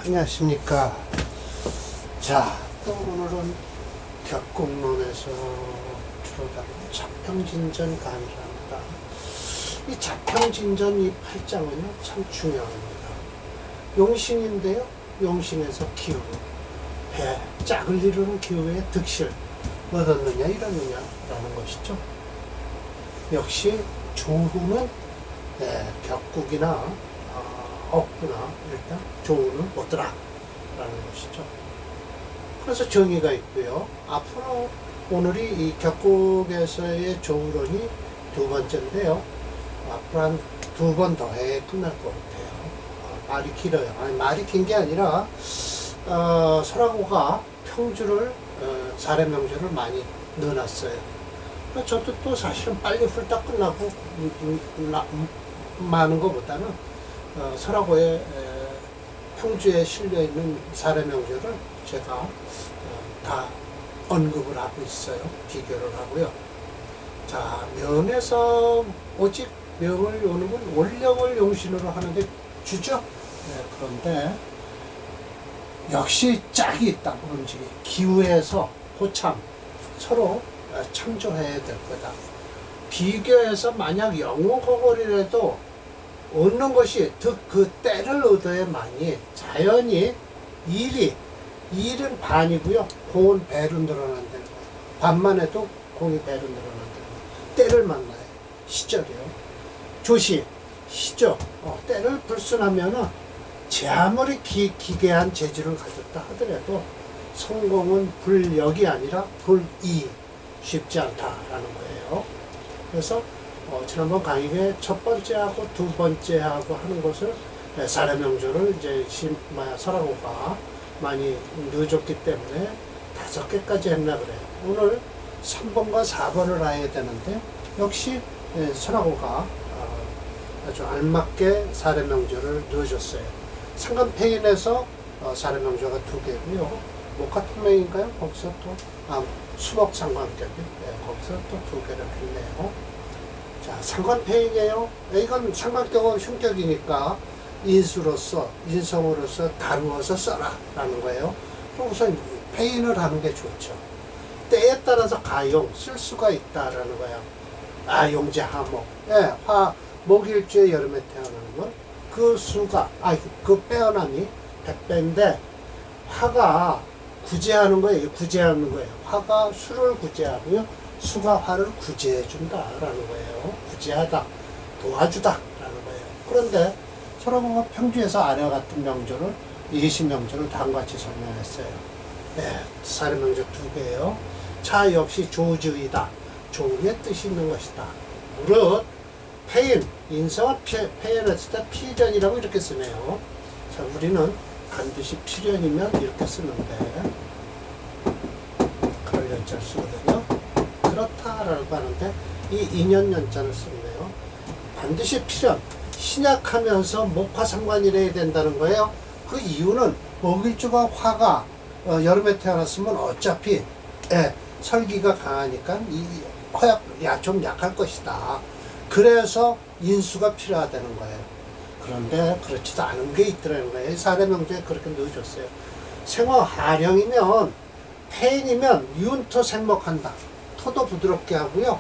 안녕하십니까. 자, 또 오늘은 격국론에서 주로 다루는 자평진전 강의를 합니다. 이 자평진전 이 8장은요, 참 중요합니다. 용신인데요, 용신에서 기후, 배, 짝을 이루는 기후의 득실, 얻었느냐, 이러느냐라는 것이죠. 역시 조후는 격국이나 없구나. 일단 조우는 뭐더라 라는 것이죠. 그래서 정의가 있고요. 앞으로 오늘이 이 격국에서의 조우론이 두 번째인데요. 앞으로 한 두 번 더 해 끝날 것 같아요. 말이 길어요. 아니, 말이 긴 게 아니라 설화고가 평주를 사례명주를 많이 넣어놨어요. 저도 또 사실은 빨리 훌딱 끝나고 많은 것보다는 설화고의 평주에 실려있는 사례명주를 제가 다 언급을 하고 있어요. 비교를 하고요. 자, 명에서 오직 명을 요는 건 원령을 용신으로 하는데 주죠. 그런데 역시 짝이 있다. 그런지 기후에서 호참 서로 창조해야 될 거다. 비교해서 만약 영호거걸이라도 얻는 것이 그 때를 얻어야만이 자연히 일은 반이고요. 공은 배로 늘어난다는 거예요. 반만 해도 공이 배로 늘어난다는 거예요. 때를 만나요. 시절이요. 조시, 시죠. 때를 불순하면은 제 아무리 기괴한 재주를 가졌다 하더라도 성공은 불역이 아니라 불이 쉽지 않다라는 거예요. 그래서 지난번 강의에 첫 번째하고 두 번째하고 하는 것을 사례명주를 이제 설화고가 많이 넣어줬기 때문에 5개까지 했나 그래요. 오늘 3번과 4번을 해야 되는데 역시 설화고가 아주 알맞게 사례명주를 넣어줬어요. 상간페인에서 사례명주가 2개고요. 목화통맹인가요? 거기서 또 수목상관격이 거기서 또 2개를 했네요. 자, 상관폐인이에요. 이건 상관격은 흉격이니까 인수로서, 인성으로서 다루어서 써라 라는 거예요. 그럼 우선 폐인을 하는 게 좋죠. 때에 따라서 가용, 쓸 수가 있다라는 거예요. 용제, 하목. 목일주에 여름에 태어나는 건 그 수가, 그 빼어남이 100배인데 화가 구제하는 거예요. 구제하는 거예요. 화가 수를 구제하고요. 수가 화를 구제해 준다라는 거예요. 구제하다, 도와주다 라는 거예요. 그런데 설화고가 평주에서 아래 같은 명조를, 예시명조를 다음과 같이 설명했어요. 사례명조 2개예요. 차 역시 조주이다. 조의 뜻이 있는 것이다. 무릇 폐인, 인성을 폐인했을 때 피전이라고 이렇게 쓰네요. 자, 우리는 반드시 필연이면 이렇게 쓰는데 그럴 연자를 쓰거든요. 그렇다라고 하는데 이 인연연자를 쓰네요. 반드시 필연, 신약하면서 목화상관이래야 된다는 거예요. 그 이유는 목일주가 화가 여름에 태어났으면 어차피 설기가 강하니까 좀 약할 것이다. 그래서 인수가 필요하다는 거예요. 그런데 그렇지도 않은 게 있더라는 거예요. 사례명주에 그렇게 넣어줬어요. 생화 하령이면 폐인이면 윤토 생목한다. 토도 부드럽게 하고요.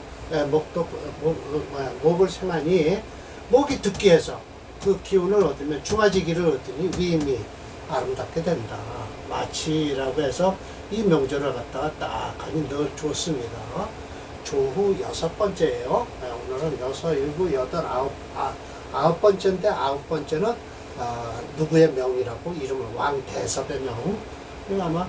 목을 생하니 목이 듣기 해서 그 기운을 얻으면 중화지기를 얻으니 위임이 아름답게 된다. 마치라고 해서 이 명조를 갖다가 딱하니 넣어줬습니다. 조후 6번째예요. 오늘은 6, 7, 8, 9번째인데 9번째는 누구의 명이라고 이름을 왕대섭의 명. 이거 아마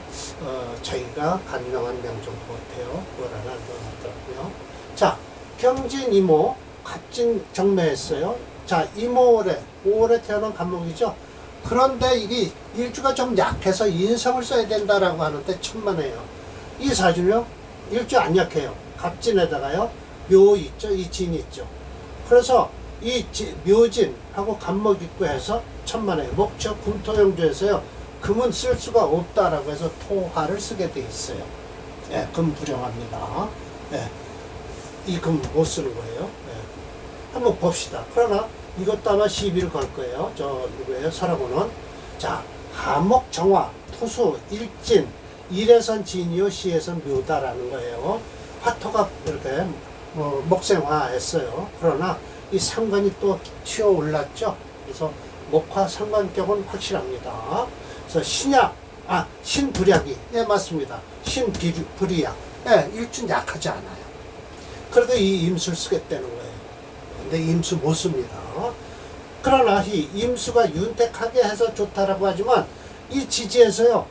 저희가 간명한 명 정도 같아요. 그걸 하나 넣어놨더라고요. 자, 경진 이모 갑진 정매했어요. 자, 이모 5월에 태어난 간목이죠. 그런데 이게 일주가 좀 약해서 인성을 써야 된다라고 하는데 천만에요. 이 사주는요 일주 안 약해요. 갑진에다가요 묘 있죠, 이 진 있죠. 그래서 이 묘진하고 간목 있고 해서 천만에요. 목적 금토용조에서요 금은 쓸 수가 없다라고 해서 토화를 쓰게 돼 있어요. 금 불용합니다. 이 금 못 쓰는 거예요. 한번 봅시다. 그러나 이것도 아마 시비를 걸 거예요. 저 누구예요? 설하고는. 자, 하목 정화, 토수, 일진, 일에선 진이요, 시에선 묘다라는 거예요. 화토가 이렇게 목생화했어요. 그러나 이 상관이 또 튀어 올랐죠. 그래서 목화 상관격은 확실합니다. 그래서 신불약이, 예, 맞습니다. 신불약, 예, 일준 약하지 않아요. 그래도 이 임수를 쓰겠다는 거예요. 근데 임수 못 씁니다. 그러나 이 임수가 윤택하게 해서 좋다라고 하지만 이 지지에서요,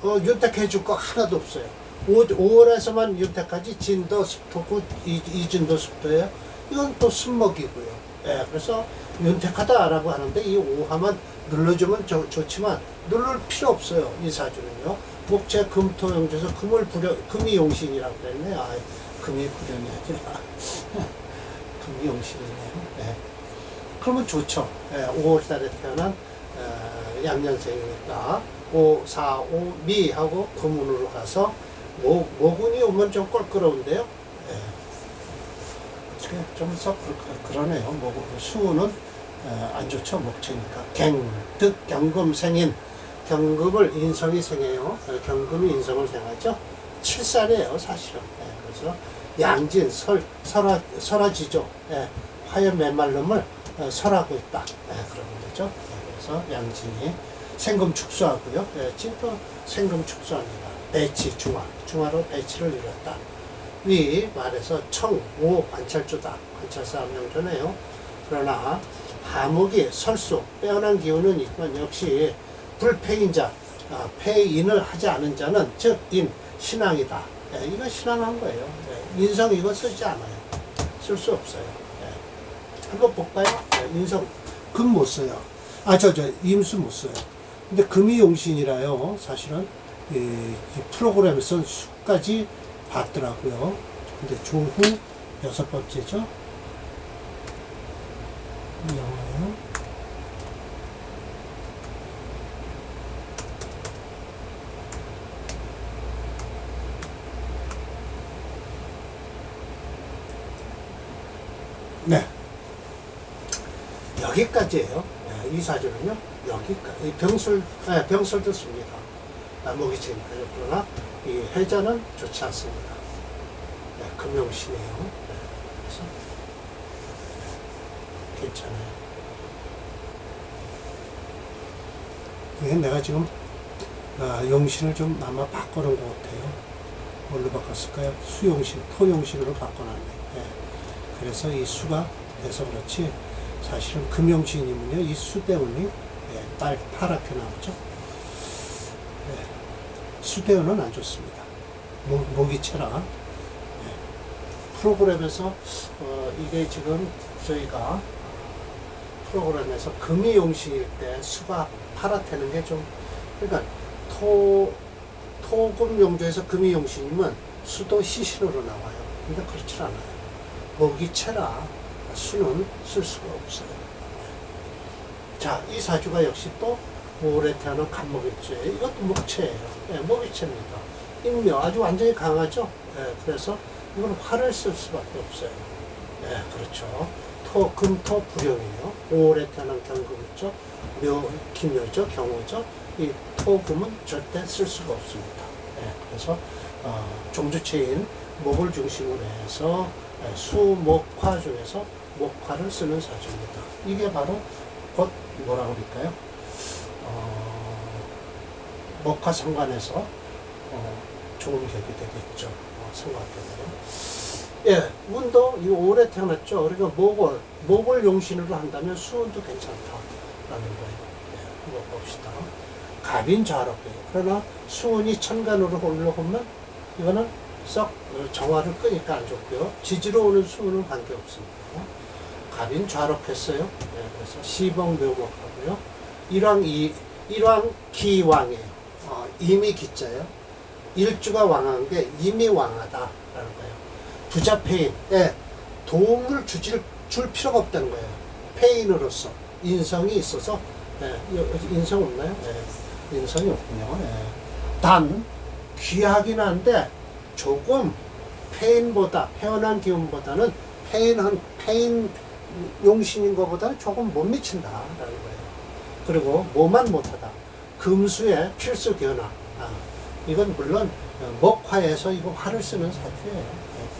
윤택해 줄 거 하나도 없어요. 5월에서만 윤택하지 진도 습도고 이진도 습도예요. 이건 또 습목이고요. 예, 그래서 윤택하다라고 하는데 이 5화만 눌러주면 좋지만 누를 필요 없어요. 이 사주는요. 목재 금토용주에서 금이 용신이라고 그랬네. 아, 금이 불연이 아니라 금이 용신이네요. 예. 그러면 좋죠. 예, 5월달에 태어난 양년생이니까 5, 4, 5 미하고 금운으로 가서 모군이 오면 좀 껄끄러운데요. 예. 어떻게 좀 썩 그러네요. 수는 안 좋죠. 목체니까. 갱득 경금생인, 경금을 인성이 생해요. 경금이 인성을 생하죠. 7살이에요 사실은. 예, 그래서 양진, 설화지조, 예, 화염 메말름을 설하고 있다. 예, 그런 거죠. 예, 그래서 양진이 생금 축소하고요. 예, 진도 생금 축소합니다. 배치, 중화로 배치를 이뤘다. 위 말해서 청, 오 관찰조다. 관찰사 명조네요. 그러나 하목이 설수, 빼어난 기운은 있지만 역시 불패인자, 패인을 하지 않은 자는 즉 인, 신앙이다. 예, 이거 신앙한 거예요. 예, 인성 이거 쓰지 않아요. 쓸 수 없어요. 예. 한번 볼까요? 예, 인성 금 못 써요. 임수 못 써요. 근데 금이 용신이라요. 사실은 이 프로그램에서 수까지 봤더라고요. 근데 조후 6번째죠. 영어예요. 네. 여기까지예요. 네, 이 사주는요. 여기까지. 병술도 씁니다. 목이 재밌어요. 그러나 이 해자는 좋지 않습니다. 네, 금용신이에요. 네, 그래서 괜찮아요. 이게 내가 지금 용신을 좀 아마 바꿔놓은 것 같아요. 뭘로 바꿨을까요? 수용신, 토용신으로 바꿔놨네. 네. 그래서 이 수가 돼서 그렇지 사실은 금용신이면요 이 수 때문에 파랗게 나오죠. 네. 수대원은 안 좋습니다. 목이 체라. 네. 프로그램에서 이게 지금 저희가 프로그램에서 금이 용신일 때 수가 파랗다는 게 좀 그러니까 토금 용조에서 금이 용신이면 수도 시신으로 나와요. 근데 그렇지 않아요. 목이 체라 수는 쓸 수가 없어요. 자, 이 사주가 역시 또 5월에 태어난 간목일주예요. 이것도 목체예요. 네, 목이체입니다. 인묘 아주 완전히 강하죠. 네, 그래서 이건 화를 쓸 수밖에 없어요. 네, 그렇죠. 금토 불용이에요. 5월에 태어난 경금이죠. 김묘죠, 경호죠. 이 토금은 절대 쓸 수가 없습니다. 네, 그래서 종주체인 목을 중심으로 해서 수목화 중에서 목화를 쓰는 사주입니다. 이게 바로 곧 뭐라고 그럴까요? 목화 상관에서 좋은 격이 되겠죠. 생각되네요. 예, 운도 이 올해 태어났죠. 그러니까 목을 용신으로 한다면 수운도 괜찮다라는 거예요. 예, 한번 봅시다. 갑인 좌록이에요. 그러나 수운이 천간으로 올라오면 이거는 썩 정화를 끄니까 안 좋고요. 지지로 오는 수운은 관계없습니다. 갑인 좌록했어요. 네, 그래서 시봉묘목하고요. 일왕 기왕이에요. 임이 기자예요. 일주가 왕한 게 임이 왕하다라는 거예요. 부자 폐인, 도움을 줄 필요가 없다는 거예요. 폐인으로서 인성이 있어서 인성 없나요? 인성이 없군요. 단 귀하긴 한데 조금 폐인보다 태어난 기운보다는 폐인 용신인 것보다는 조금 못 미친다라는 거예요. 그리고 뭐만 못하다. 금수의 필수 견화. 이건 물론 목화에서 이거 화를 쓰는 사주예요.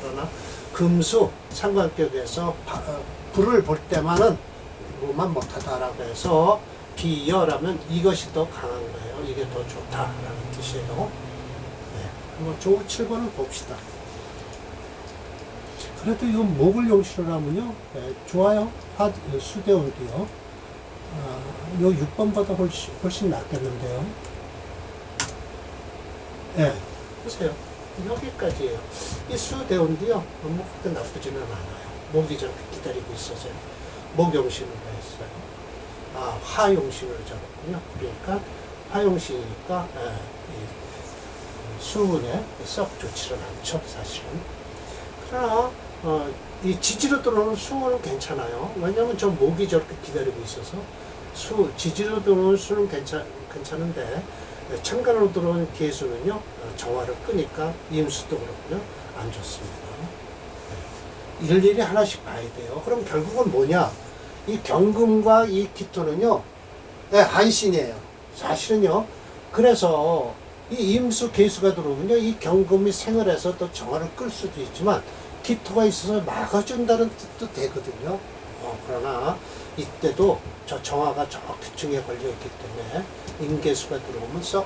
그러나 금수 상관격에서 불을 볼 때만은 뭐만 못하다라고 해서 비여라면 이것이 더 강한 거예요. 이게 더 좋다라는 뜻이에요. 네. 한번 조 7번을 봅시다. 그래도 이거 목을 용신을 하면요. 네, 좋아요. 수대원도요. 요 6번보다 훨씬 낫겠는데요. 네. 보세요. 여기까지예요. 이 수대원도요. 뭐 그렇게 나쁘지는 않아요. 목이 저렇게 기다리고 있어서요. 목용신으로 했어요. 화용신을 잡았군요. 그러니까 화용신이니까 수운에 썩 좋지는 않죠, 사실은. 그러나 이 지지로 들어오는 수운은 괜찮아요. 왜냐하면 저 목이 저렇게 기다리고 있어서 지지로 들어오는 수는 괜찮은데 천간으로 들어오는 개수는요, 정화를 끄니까 임수도 그렇고요, 안 좋습니다. 일일이 하나씩 봐야 돼요. 그럼 결국은 뭐냐? 이 경금과 이 기토는요, 한신이에요. 사실은요. 그래서 이 임수 개수가 들어오면요, 이 경금이 생을해서 또 정화를 끌 수도 있지만 기토가 있어서 막아준다는 뜻도 되거든요. 그러나 이때도 저 정화가 저 기층에 걸려있기 때문에 임계수가 들어오면 썩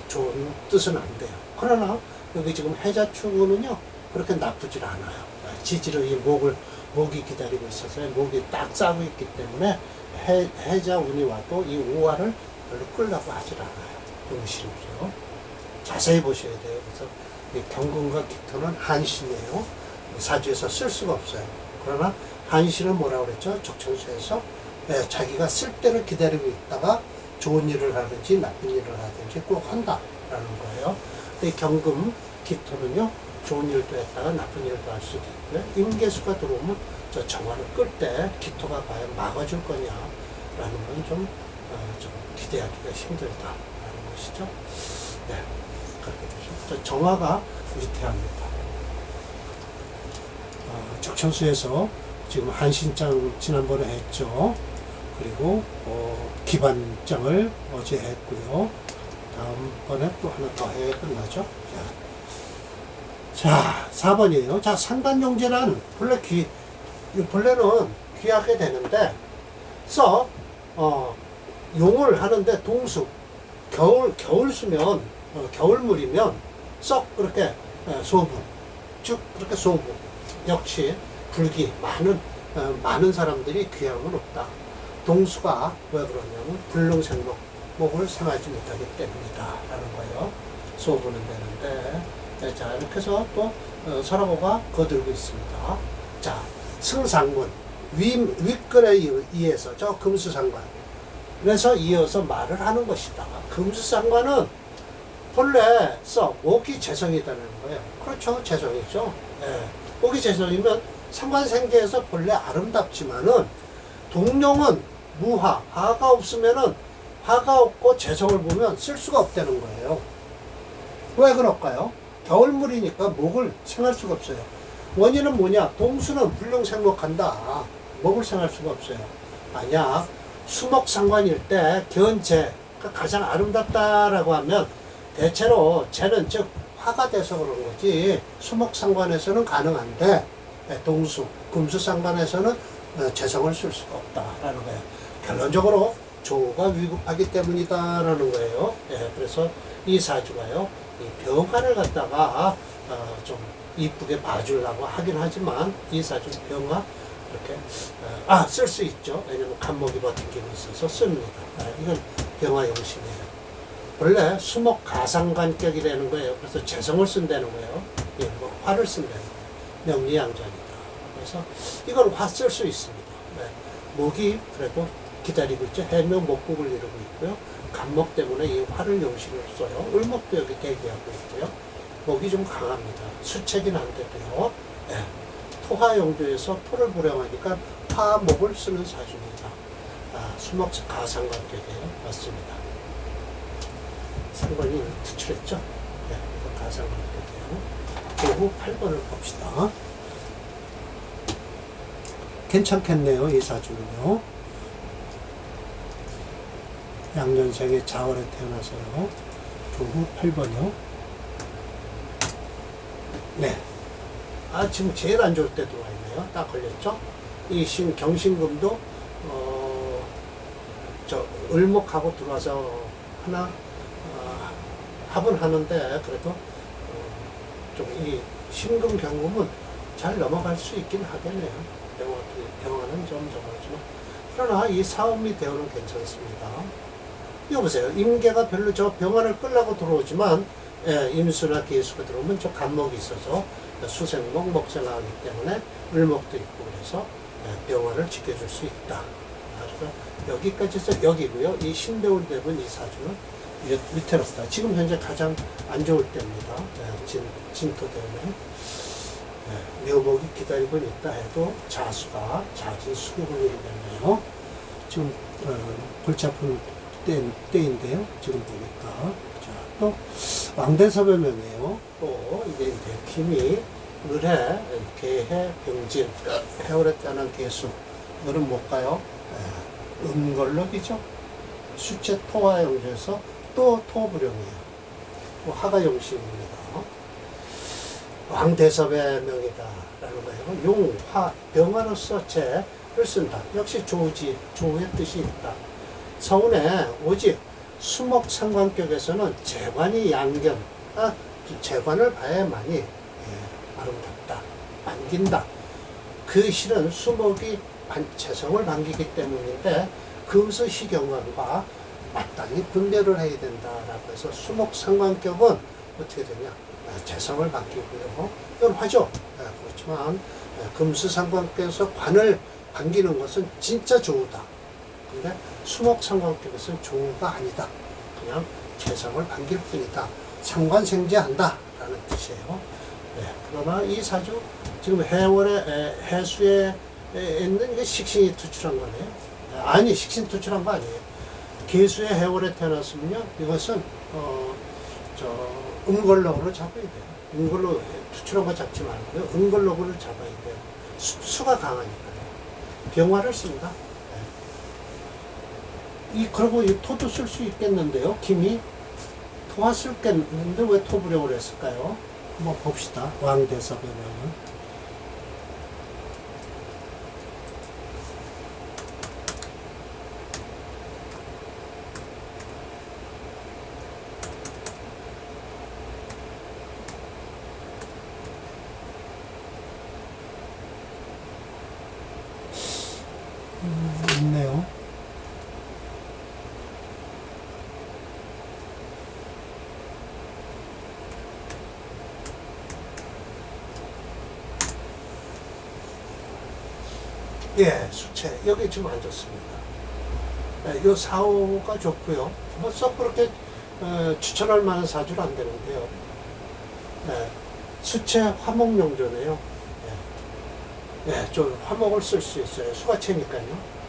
좋은 뜻은 안 돼요. 그러나 여기 지금 해자축은요 그렇게 나쁘질 않아요. 지지로 이 목이 기다리고 있어서 목이 딱 싸고 있기 때문에 해자운이 와도 이 오화를 별로 끌려고 하질 않아요. 용신이죠. 자세히 보셔야 돼요. 그래서 이 경금과 기토는 한신이에요. 사주에서 쓸 수가 없어요. 그러나 한신은 뭐라고 그랬죠? 적천수에서 자기가 쓸 때를 기다리고 있다가 좋은 일을 하든지 나쁜 일을 하든지 꼭 한다라는 거예요. 근데 경금, 기토는요, 좋은 일도 했다가 나쁜 일도 할 수도 있고요. 임계수가 들어오면 저 정화를 끌 때 기토가 과연 막아줄 거냐라는 건 좀 기대하기가 힘들다라는 것이죠. 네, 그렇게 되죠. 정화가 위태합니다. 적천수에서 지금 한신장 지난번에 했죠. 그리고 기반장을 어제 했고요. 다음번에 또 하나 더 해 끝나죠. 자, 4번이에요. 자, 상관용제란 본래는 귀하게 되는데 용을 하는데 동수 겨울수면 겨울물이면 썩 그렇게 소부 즉 그렇게 소부 역시 불기 많은 사람들이 귀함은 없다. 동수가 왜 그러냐면 불능생목 목을 생하지 못하기 때문이다 라는 거예요. 소부는 되는데 자 이렇게 해서 또 설화고가 거들고 있습니다. 자 승상문 윗글에 의해서 저 금수상관 그래서 이어서 말을 하는 것이다. 금수상관은 본래 목이 재성이다는 거예요. 그렇죠. 재성이죠. 목이 재성이면 상관생계에서 본래 아름답지만은 동룡은 무화, 화가 없으면은 화가 없고 재성을 보면 쓸 수가 없다는 거예요. 왜 그럴까요? 겨울물이니까 목을 생할 수가 없어요. 원인은 뭐냐? 동수는 불능생목한다. 목을 생할 수가 없어요. 만약 수목상관일 때 견재가 가장 아름답다라고 하면 대체로 재는 즉 화가 돼서 그런 거지 수목상관에서는 가능한데 동수, 금수상관에서는 재성을 쓸 수가 없다라는 거예요. 결론적으로 조가 위급하기 때문이다라는 거예요. 그래서 이 사주가요, 이 병화를 갖다가 좀 이쁘게 봐주려고 하긴 하지만 이 사주는 병화 이렇게 쓸 수 있죠. 왜냐면 간목이 버틴 있어서 씁니다. 이건 병화 용신이에요. 원래 수목 가상관격이라는 거예요. 그래서 재성을 쓴다는 거예요. 뭐 화를 쓴다는 거예요. 명리양전이다. 그래서 이건 화 쓸 수 있습니다. 목이 그래도 기다리고 있죠. 해명 목국을 이루고 있고요. 간목 때문에 이 화를 용신으로 써요. 을목도 여기 대기하고 있고요. 목이 좀 강합니다. 수책이 난데도요. 토화 용도에서 토를 불행하니까 화목을 쓰는 사주입니다. 수목 가상관격이에요. 맞습니다. 상관이 투출했죠? 가상관격이에요. 그 후 8번을 봅시다. 괜찮겠네요. 이 사주는요. 양년생의 자월에 태어나서요. 조후 8번이요. 네. 지금 제일 안 좋을 때 들어와 있네요. 딱 걸렸죠? 이 경신금도, 을목하고 들어와서 하나, 합을 하는데, 그래도, 좀 이 신금 경금은 잘 넘어갈 수 있긴 하겠네요. 병화는 좀 적어지만. 그러나 이 사음이 되어는 괜찮습니다. 이거 보세요. 임계가 별로 저 병화를 끌라고 들어오지만, 임수나 계수가 들어오면 저 간목이 있어서 수생목, 목생하기 때문에 을목도 있고 그래서 병화를 지켜줄 수 있다. 그래서 여기까지 해서 여기고요. 이 신대울 대분 이 사주는 위태롭다. 지금 현재 가장 안 좋을 때입니다. 진토 때문에. 묘목이 기다리고 있다 해도 자수가 잦은 수국을 이루겠네요. 지금 골치 아픈 때인데요. 지금 보니까. 자, 또 왕대섭의 또 이게 이제 김이 을해, 개해, 병진, 해월에 태어난 개수. 을은 뭘까요? 음걸럭이죠. 수체 토화 영주에서 또 토불용이에요. 또 하가 영신입니다. 왕대섭의 명이다 라는 거예요. 용, 화, 병화로서 재를 쓴다. 역시 조의 뜻이 있다. 서운에 오직 수목상관격에서는 재관이 양견, 재관을 봐야만이 아름답다, 반긴다. 그 실은 수목이 재성을 반기기 때문인데 그것의 희경관과 마땅히 분별을 해야 된다라고 해서 수목상관격은 어떻게 되냐? 재성을 반기고요. 이건 화죠. 그렇지만 금수상관격에서 관을 반기는 것은 진짜 조우다. 근데 수목상관격에서는 조우가 아니다. 그냥 재성을 반길 뿐이다. 상관생제한다 라는 뜻이에요. 그러나 이 사주 지금 해월에 해수에 있는 게 식신이 투출한 거네요. 아니, 식신 투출한 거 아니에요. 계수의 해월에 태어났으면요, 이것은 음걸록으로 잡아야 돼요. 음걸로 투출한 거 잡지 말고요. 음걸록으로 잡아야 돼요. 수가 강하니까요. 병화를 씁니다. 그리고 이 토도 쓸 수 있겠는데요. 김이 토화 쓸겠는데 왜 토부령을 했을까요? 한번 봅시다. 왕대섭의 명은. 있네요. 수채. 여기 지금 안 좋습니다. 요 사호가 좋고요. 뭐 썩 그렇게 추천할 만한 사주는 안 되는데요. 수채 화목용조네요. 좀 화목을 쓸 수 있어요. 수화채니까요.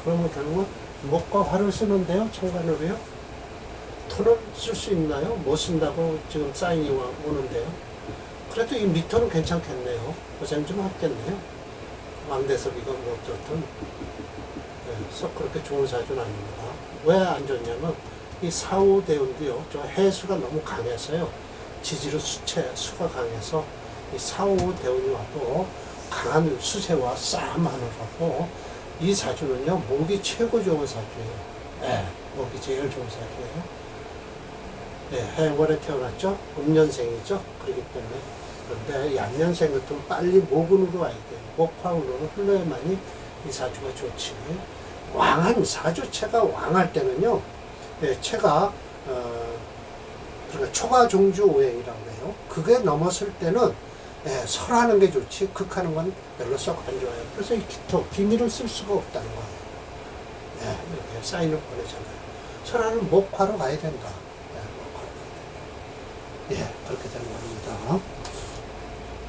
그러면 결국은 목과 화를 쓰는데요. 천간으로요. 토는 쓸 수 있나요? 못 쓴다고 지금 사인이 오는데요. 그래도 이 미토는 괜찮겠네요. 고생 좀 했겠네요. 왕대섭 이건 뭐 어쨌든 썩 그렇게 좋은 사주는 아닙니다. 왜 안 좋냐면 이 사후대운도요. 저 해수가 너무 강해서요. 지지로 수가 강해서 이 사후대운이 와도 강한 수세와 싸움하느라고 이 사주는요, 목이 최고 좋은 사주예요. 목이 제일 좋은 사주예요. 해월에 태어났죠? 음년생이죠? 그렇기 때문에. 그런데 양년생 같은 빨리 목운으로 와야 돼요. 목화운으로 흘러야만이 이 사주가 좋지. 왕한, 사주체가 왕할 때는요, 체가, 그러니까 초가종주오행이라고 해요. 그게 넘었을 때는 설하는 게 좋지 극하는 건 별로 썩 안 좋아요. 그래서 이 기미를 쓸 수가 없다는 거예요. 이렇게 사인을 보내잖아요. 설하는 목화로 가야 된다. 목화로 가야 된다. 그렇게 되는 겁니다.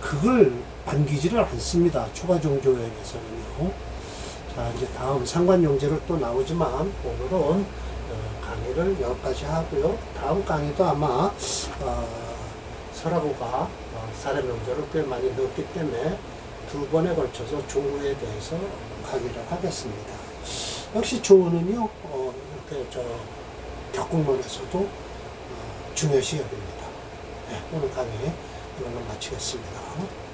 그걸 반기지를 않습니다. 초가종조에서는요. 자, 이제 다음 상관용제를 또 나오지만 오늘은 강의를 여기까지 하고요. 다음 강의도 아마 설화부가 사례명제를 꽤 많이 넣었기 때문에 두 번에 걸쳐서 조우에 대해서 강의를 하겠습니다. 역시 조우는요, 이렇게 격국론에서도 중요시 여깁니다. 네, 오늘 강의 이걸로 마치겠습니다.